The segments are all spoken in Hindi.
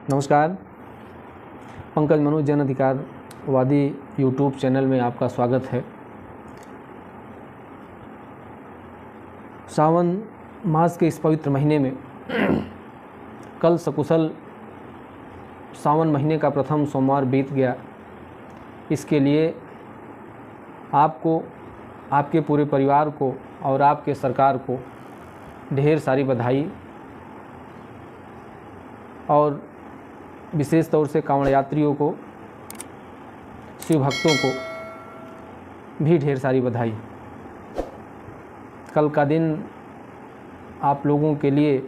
नमस्कार। पंकज मनोज जन अधिकारवादी यूट्यूब चैनल में आपका स्वागत है। सावन मास के इस पवित्र महीने में कल सकुशल सावन महीने का प्रथम सोमवार बीत गया। इसके लिए आपको, आपके पूरे परिवार को और आपके सरकार को ढेर सारी बधाई और विशेष तौर से कांवड़ यात्रियों को, शिव भक्तों को भी ढेर सारी बधाई। कल का दिन आप लोगों के लिए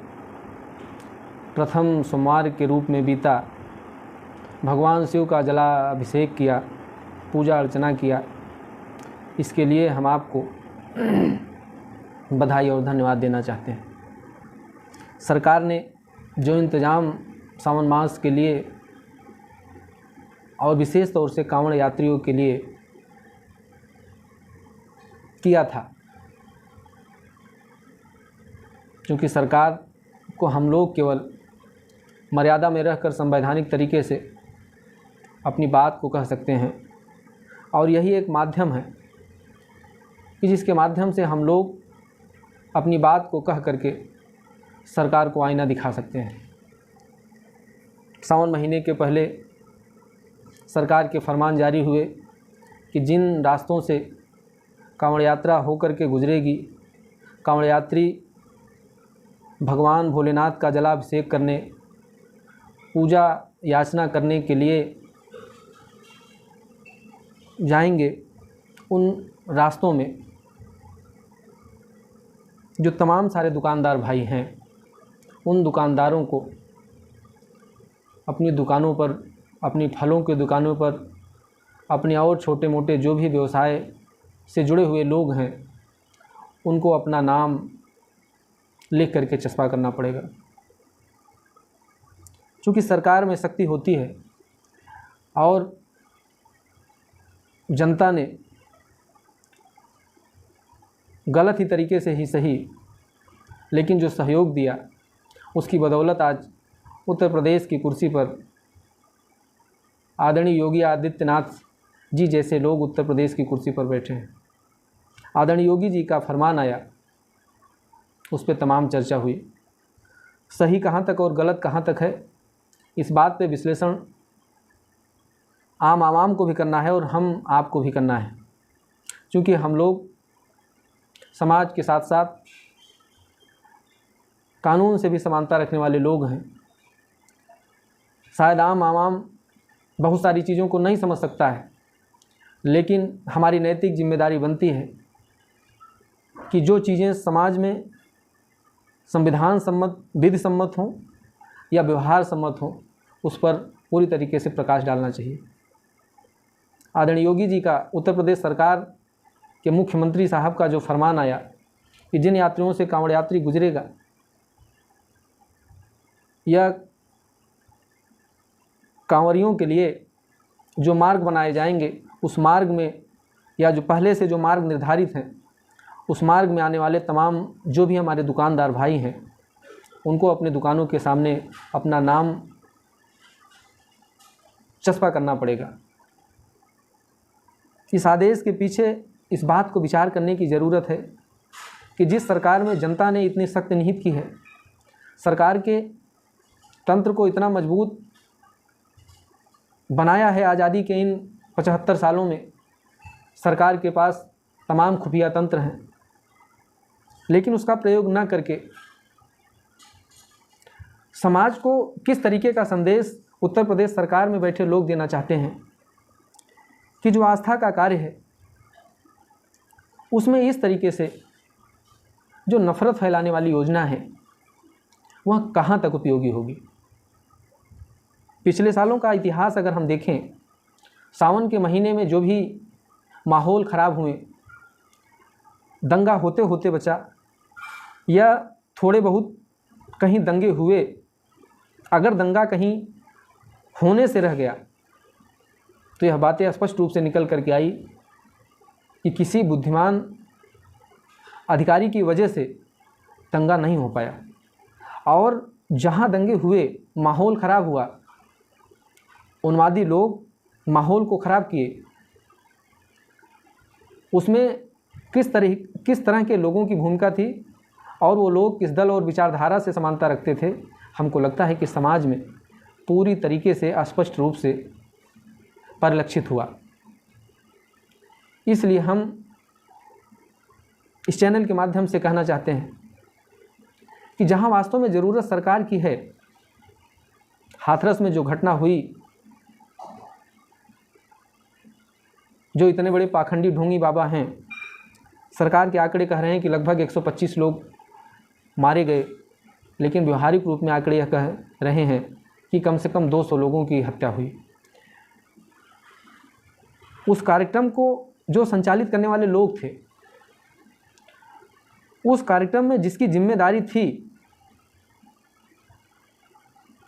प्रथम सोमवार के रूप में बीता। भगवान शिव का जलाभिषेक किया, पूजा अर्चना किया। इसके लिए हम आपको बधाई और धन्यवाद देना चाहते हैं। सरकार ने जो इंतज़ाम सावन मास के लिए और विशेष तौर से कांवड़ यात्रियों के लिए किया था, क्योंकि सरकार को हम लोग केवल मर्यादा में रहकर संवैधानिक तरीके से अपनी बात को कह सकते हैं, और यही एक माध्यम है कि जिसके माध्यम से हम लोग अपनी बात को कह करके सरकार को आईना दिखा सकते हैं। सावन महीने के पहले सरकार के फरमान जारी हुए कि जिन रास्तों से कांवड़ यात्रा होकर के गुजरेगी, कांवड़ यात्री भगवान भोलेनाथ का जलाभिषेक करने, पूजा याचना करने के लिए जाएंगे, उन रास्तों में जो तमाम सारे दुकानदार भाई हैं, उन दुकानदारों को अपनी दुकानों पर, अपनी फलों की दुकानों पर, अपने और छोटे मोटे जो भी व्यवसाय से जुड़े हुए लोग हैं, उनको अपना नाम लिख करके चस्पा करना पड़ेगा। क्योंकि सरकार में शक्ति होती है और जनता ने गलत ही तरीके से ही सही, लेकिन जो सहयोग दिया, उसकी बदौलत आज उत्तर प्रदेश की कुर्सी पर आदरणीय योगी आदित्यनाथ जी जैसे लोग उत्तर प्रदेश की कुर्सी पर बैठे हैं। आदरणीय योगी जी का फरमान आया, उस पर तमाम चर्चा हुई। सही कहाँ तक और गलत कहाँ तक है, इस बात पे विश्लेषण आम को भी करना है और हम आपको भी करना है, क्योंकि हम लोग समाज के साथ साथ कानून से भी समानता रखने वाले लोग हैं। शायद आम बहुत सारी चीज़ों को नहीं समझ सकता है, लेकिन हमारी नैतिक जिम्मेदारी बनती है कि जो चीज़ें समाज में संविधान सम्मत, विधि सम्मत हों या व्यवहार सम्मत हों, उस पर पूरी तरीके से प्रकाश डालना चाहिए। आदरणीय योगी जी का, उत्तर प्रदेश सरकार के मुख्यमंत्री साहब का जो फरमान आया कि जिन यात्रियों से कांवड़ यात्री गुजरेगा, यह कांवरियों के लिए जो मार्ग बनाए जाएंगे, उस मार्ग में या जो पहले से जो मार्ग निर्धारित हैं, उस मार्ग में आने वाले तमाम जो भी हमारे दुकानदार भाई हैं, उनको अपने दुकानों के सामने अपना नाम चस्पा करना पड़ेगा। इस आदेश के पीछे इस बात को विचार करने की ज़रूरत है कि जिस सरकार में जनता ने इतनी सख्त निहित की है, सरकार के तंत्र को इतना मजबूत बनाया है, आज़ादी के इन 75 सालों में सरकार के पास तमाम खुफिया तंत्र हैं, लेकिन उसका प्रयोग न करके समाज को किस तरीके का संदेश उत्तर प्रदेश सरकार में बैठे लोग देना चाहते हैं कि जो आस्था का कार्य है, उसमें इस तरीके से जो नफ़रत फैलाने वाली योजना है, वह कहाँ तक उपयोगी होगी। पिछले सालों का इतिहास अगर हम देखें, सावन के महीने में जो भी माहौल ख़राब हुए, दंगा होते होते बचा या थोड़े बहुत कहीं दंगे हुए, अगर दंगा कहीं होने से रह गया तो यह बातें स्पष्ट रूप से निकल करके आई कि किसी बुद्धिमान अधिकारी की वजह से दंगा नहीं हो पाया। और जहाँ दंगे हुए, माहौल ख़राब हुआ, उन्मादी लोग माहौल को ख़राब किए, उसमें किस तरह के लोगों की भूमिका थी और वो लोग किस दल और विचारधारा से समानता रखते थे, हमको लगता है कि समाज में पूरी तरीके से स्पष्ट रूप से परिलक्षित हुआ। इसलिए हम इस चैनल के माध्यम से कहना चाहते हैं कि जहां वास्तव में ज़रूरत सरकार की है, हाथरस में जो घटना हुई, जो इतने बड़े पाखंडी ढोंगी बाबा हैं, सरकार के आंकड़े कह रहे हैं कि लगभग 125 लोग मारे गए, लेकिन व्यवहारिक रूप में आंकड़े यह कह रहे हैं कि कम से कम 200 लोगों की हत्या हुई। उस कार्यक्रम को जो संचालित करने वाले लोग थे, उस कार्यक्रम में जिसकी जिम्मेदारी थी,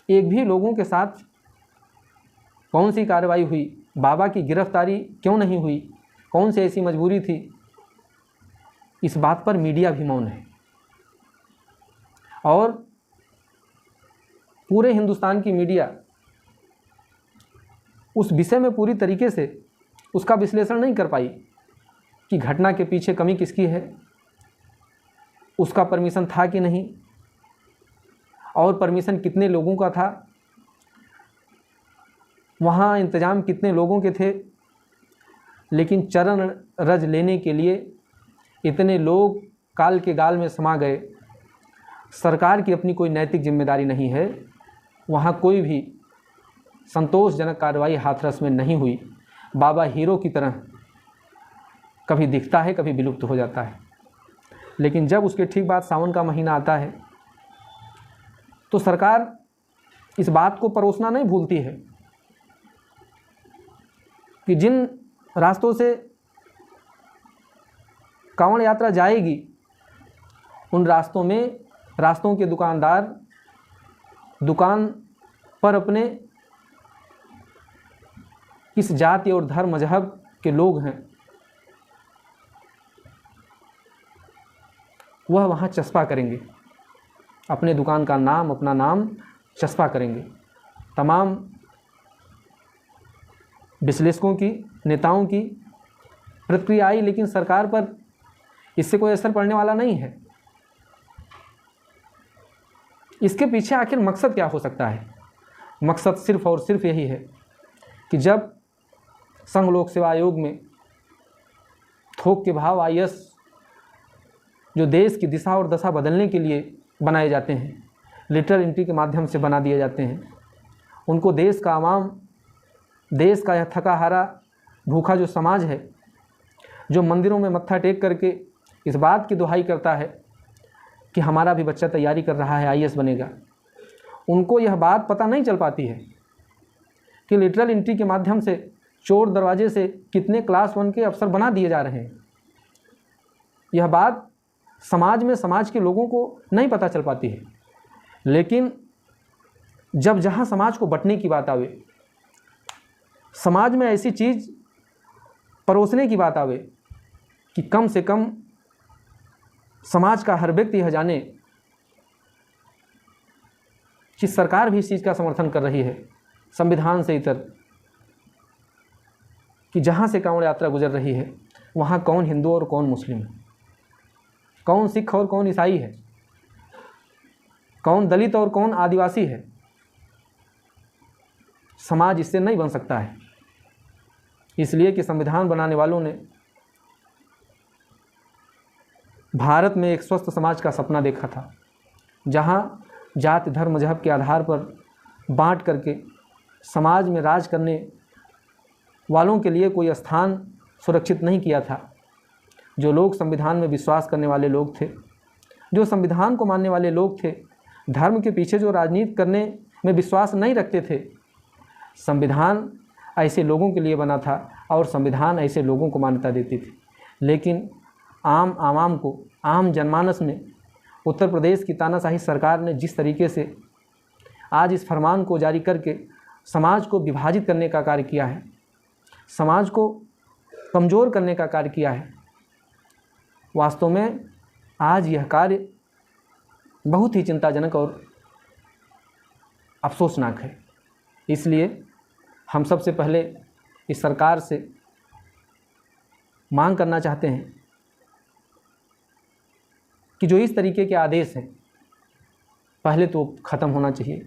एक भी लोगों के साथ कौन सी कार्रवाई हुई, बाबा की गिरफ्तारी क्यों नहीं हुई, कौन सी ऐसी मजबूरी थी, इस बात पर मीडिया भी मौन है। और पूरे हिंदुस्तान की मीडिया उस विषय में पूरी तरीके से उसका विश्लेषण नहीं कर पाई कि घटना के पीछे कमी किसकी है, उसका परमिशन था कि नहीं, और परमिशन कितने लोगों का था, वहाँ इंतजाम कितने लोगों के थे। लेकिन चरण रज लेने के लिए इतने लोग काल के गाल में समा गए। सरकार की अपनी कोई नैतिक जिम्मेदारी नहीं है, वहाँ कोई भी संतोषजनक कार्रवाई हाथरस में नहीं हुई। बाबा हीरो की तरह कभी दिखता है, कभी विलुप्त हो जाता है, लेकिन जब उसके ठीक बाद सावन का महीना आता है तो सरकार इस बात को परोसना नहीं भूलती है कि जिन रास्तों से कांवड़ यात्रा जाएगी, उन रास्तों के दुकानदार दुकान पर अपने किस जाति और धर्म मजहब के लोग हैं, वह वहाँ चस्पा करेंगे, अपने दुकान का नाम, अपना नाम चस्पा करेंगे। तमाम विश्लेषकों की, नेताओं की प्रतिक्रिया आई, लेकिन सरकार पर इससे कोई असर पड़ने वाला नहीं है। इसके पीछे आखिर मकसद क्या हो सकता है? मकसद सिर्फ और सिर्फ यही है कि जब संघ लोक सेवा आयोग में थोक के भाव IAS जो देश की दिशा और दशा बदलने के लिए बनाए जाते हैं, लिटरल एंट्री के माध्यम से बना दिए जाते हैं, उनको देश का आवाम, देश का यह थका हारा भूखा जो समाज है, जो मंदिरों में मत्था टेक करके इस बात की दुहाई करता है कि हमारा भी बच्चा तैयारी कर रहा है, IAS बनेगा, उनको यह बात पता नहीं चल पाती है कि लिटरल एंट्री के माध्यम से चोर दरवाजे से कितने क्लास 1 के अफसर बना दिए जा रहे हैं। यह बात समाज में, समाज के लोगों को नहीं पता चल पाती है। लेकिन जब जहाँ समाज को बंटने की बात आवे, समाज में ऐसी चीज़ परोसने की बात आवे कि कम से कम समाज का हर व्यक्ति यह जाने कि सरकार भी इस चीज़ का समर्थन कर रही है, संविधान से इतर, कि जहाँ से कांवड़ यात्रा गुजर रही है वहाँ कौन हिंदू और कौन मुस्लिम है, कौन सिख और कौन ईसाई है, कौन दलित और कौन आदिवासी है। समाज इससे नहीं बन सकता है, इसलिए कि संविधान बनाने वालों ने भारत में एक स्वस्थ समाज का सपना देखा था, जहाँ जाति, धर्म, मजहब के आधार पर बांट करके समाज में राज करने वालों के लिए कोई स्थान सुरक्षित नहीं किया था। जो लोग संविधान में विश्वास करने वाले लोग थे, जो संविधान को मानने वाले लोग थे, धर्म के पीछे जो राजनीति करने में विश्वास नहीं रखते थे, संविधान ऐसे लोगों के लिए बना था और संविधान ऐसे लोगों को मान्यता देती थी। लेकिन आम आवाम को, आम जनमानस में उत्तर प्रदेश की तानाशाही सरकार ने जिस तरीके से आज इस फरमान को जारी करके समाज को विभाजित करने का कार्य किया है, समाज को कमज़ोर करने का कार्य किया है, वास्तव में आज यह कार्य बहुत ही चिंताजनक और अफसोसनाक है। इसलिए हम सबसे पहले इस सरकार से मांग करना चाहते हैं कि जो इस तरीके के आदेश हैं पहले तो ख़त्म होना चाहिए,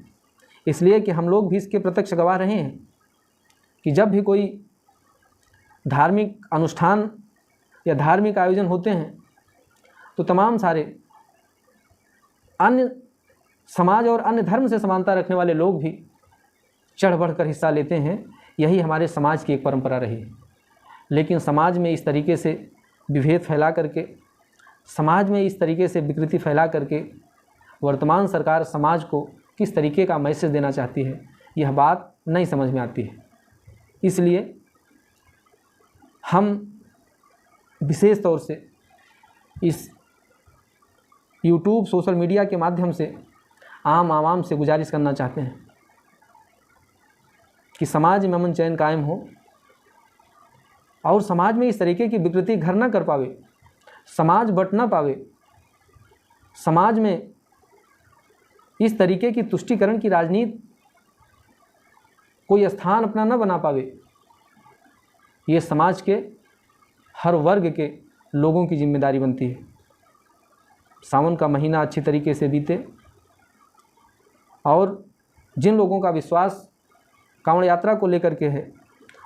इसलिए कि हम लोग भी इसके प्रत्यक्ष गवाह रहे हैं कि जब भी कोई धार्मिक अनुष्ठान या धार्मिक आयोजन होते हैं तो तमाम सारे अन्य समाज और अन्य धर्म से समानता रखने वाले लोग भी चढ़ बढ़ कर हिस्सा लेते हैं। यही हमारे समाज की एक परंपरा रही है। लेकिन समाज में इस तरीके से विभेद फैला करके, समाज में इस तरीके से विकृति फैला करके वर्तमान सरकार समाज को किस तरीके का मैसेज देना चाहती है, यह बात नहीं समझ में आती है। इसलिए हम विशेष तौर से इस यूट्यूब सोशल मीडिया के माध्यम से आम आवाम से गुजारिश करना चाहते हैं कि समाज में अमन चैन कायम हो और समाज में इस तरीके की विकृति घर ना कर पावे, समाज बट ना पावे, समाज में इस तरीके की तुष्टीकरण की राजनीति कोई स्थान अपना न बना पावे। ये समाज के हर वर्ग के लोगों की जिम्मेदारी बनती है। सावन का महीना अच्छी तरीके से बीते और जिन लोगों का विश्वास कांवड़ यात्रा को लेकर के है,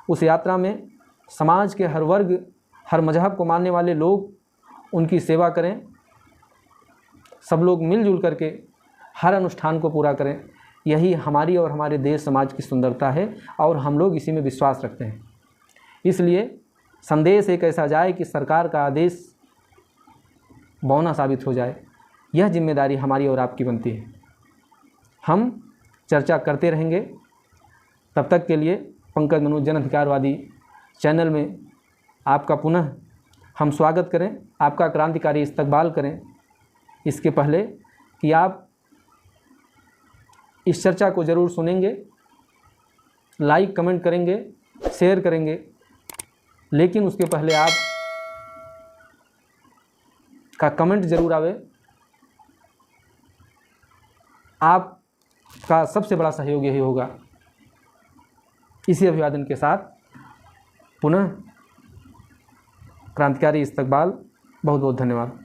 उस यात्रा में समाज के हर वर्ग, हर मजहब को मानने वाले लोग उनकी सेवा करें। सब लोग मिलजुल करके हर अनुष्ठान को पूरा करें। यही हमारी और हमारे देश समाज की सुंदरता है और हम लोग इसी में विश्वास रखते हैं। इसलिए संदेश एक ऐसा जाए कि सरकार का आदेश बौना साबित हो जाए। यह जिम्मेदारी हमारी और आपकी बनती है। हम चर्चा करते रहेंगे। तब तक के लिए पंकज मनोज जन अधिकारवादी चैनल में आपका पुनः हम स्वागत करें, आपका क्रांतिकारी इस्तकबाल करें। इसके पहले कि आप इस चर्चा को ज़रूर सुनेंगे, लाइक कमेंट करेंगे, शेयर करेंगे, लेकिन उसके पहले आप का कमेंट ज़रूर आवे। आपका सबसे बड़ा सहयोग यही होगा। इसी अभिवादन के साथ पुनः क्रांतिकारी इस्तकबाल। बहुत बहुत धन्यवाद।